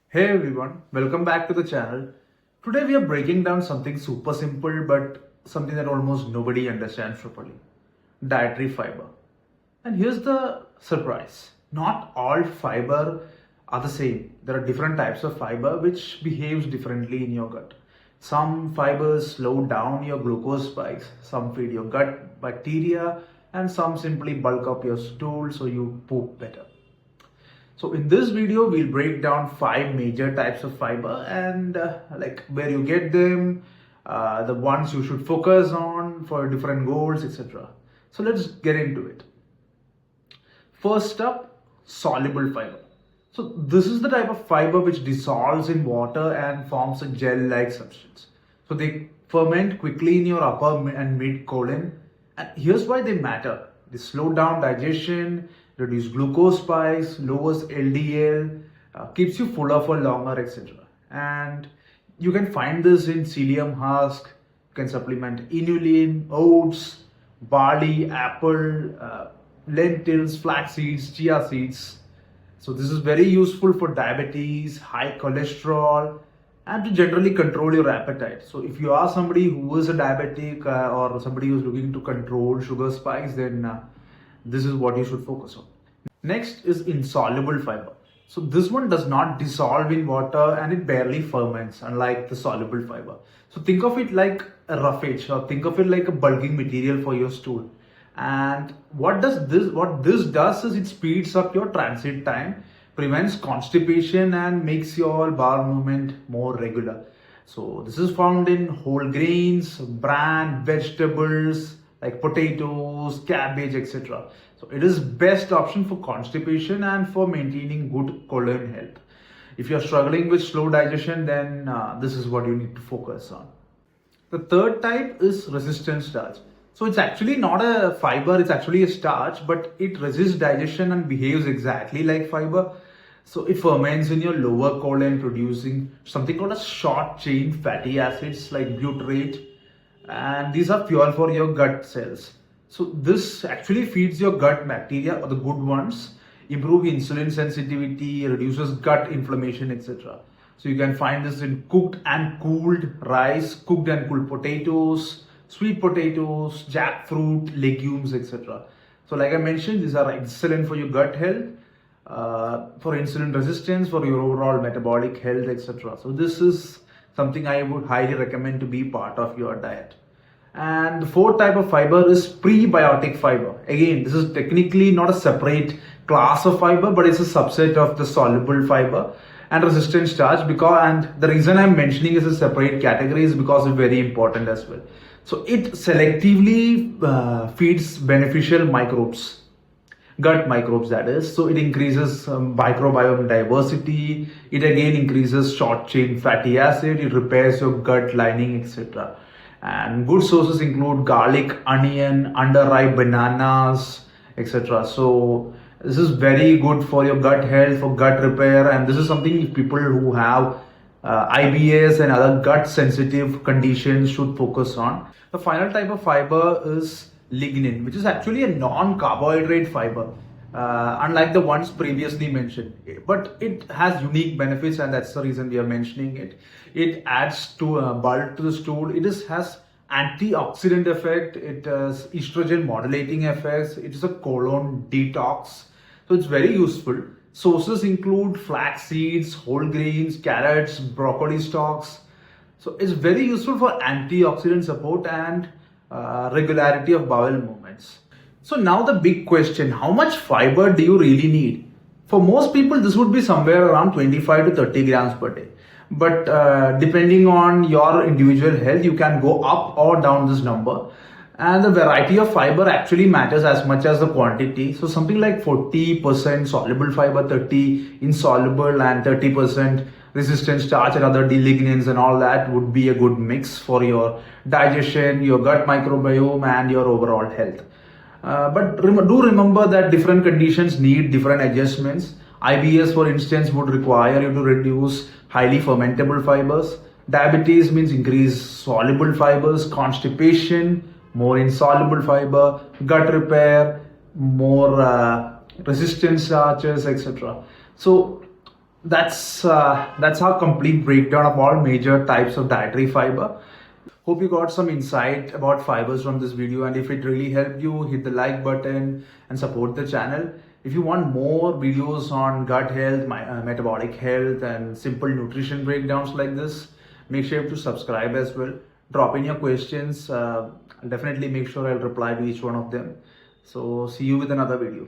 Hey everyone, welcome back to the channel. Today we are breaking down something super simple but something that almost nobody understands properly. Dietary fiber. And here's the surprise. Not all fiber are the same. There are different types of fiber which behaves differently in your gut. Some fibers slow down your glucose spikes, some feed your gut bacteria, and some simply bulk up your stool so you poop better. So in this video, we'll break down 5 major types of fiber and like where you get them, the ones you should focus on for different goals, etc. So let's get into it. First up, soluble fiber. So this is the type of fiber which dissolves in water and forms a gel-like substance. So they ferment quickly in your upper and mid colon. And here's why they matter. They slow down digestion, reduce glucose spikes, lowers LDL, keeps you fuller for longer, etc. And you can find this in psyllium husk. You can supplement inulin, oats, barley, apple, lentils, flax seeds, chia seeds. So this is very useful for diabetes, high cholesterol, and to generally control your appetite. So if you are somebody who is a diabetic or somebody who is looking to control sugar spikes, then this is what you should focus on. Next is insoluble fiber. So this one does not dissolve in water and it barely ferments, unlike the soluble fiber. So think of it like a roughage, or think of it like a bulking material for your stool. And what this does is it speeds up your transit time, prevents constipation, and makes your bowel movement more regular. So this is found in whole grains, bran, vegetables like potatoes, cabbage, etc. So it is best option for constipation and for maintaining good colon health. If you're struggling with slow digestion, then this is what you need to focus on. The third type is resistant starch. So it's actually not a fiber, it's actually a starch, but it resists digestion and behaves exactly like fiber. So it ferments in your lower colon, producing something called a short chain fatty acids like butyrate, and these are fuel for your gut cells. So this actually feeds your gut bacteria, or the good ones, improve insulin sensitivity, reduces gut inflammation, etc. So you can find this in cooked and cooled rice, cooked and cooled potatoes, sweet potatoes, jackfruit, legumes, etc. So like I mentioned, these are excellent for your gut health, for insulin resistance, for your overall metabolic health, etc. So this is something I would highly recommend to be part of your diet. And the fourth type of fiber is prebiotic fiber. Again, this is technically not a separate class of fiber, but it's a subset of the soluble fiber and resistant starch. And the reason I'm mentioning is a separate category is because it's very important as well. So it selectively feeds beneficial microbes, gut microbes, that is. So it increases microbiome diversity. It again increases short chain fatty acid. It repairs your gut lining, etc. And good sources include garlic, onion, underripe bananas, etc. So this is very good for your gut health, for gut repair, and this is something people who have IBS and other gut sensitive conditions should focus on. The final type of fiber is lignin, which is actually a non-carbohydrate fiber, unlike the ones previously mentioned. But it has unique benefits, and that's the reason we are mentioning it. It adds to bulk to the stool. Has antioxidant effect. It has estrogen modulating effects. It is a colon detox. So it's very useful. Sources include flax seeds, whole grains, carrots, broccoli stalks. So it's very useful for antioxidant support and regularity of bowel movements. So now the big question, how much fiber do you really need? For most people, this would be somewhere around 25 to 30 grams per day. But depending on your individual health, you can go up or down this number. And the variety of fiber actually matters as much as the quantity. So something like 40% soluble fiber, 30 insoluble, and 30% resistant starch and other lignins and all that would be a good mix for your digestion, your gut microbiome, and your overall health. But do remember that different conditions need different adjustments. IBS, for instance, would require you to reduce highly fermentable fibers. Diabetes means increase soluble fibers. Constipation, more insoluble fiber. Gut repair, more resistant starches, etc. So That's our complete breakdown of all major types of dietary fiber. Hope you got some insight about fibers from this video, and if it really helped you, hit the like button and support the channel. If you want more videos on gut health, metabolic health, and simple nutrition breakdowns like this, make sure to subscribe as well. Drop in your questions. I'll definitely make sure I'll reply to each one of them. So see you with another video.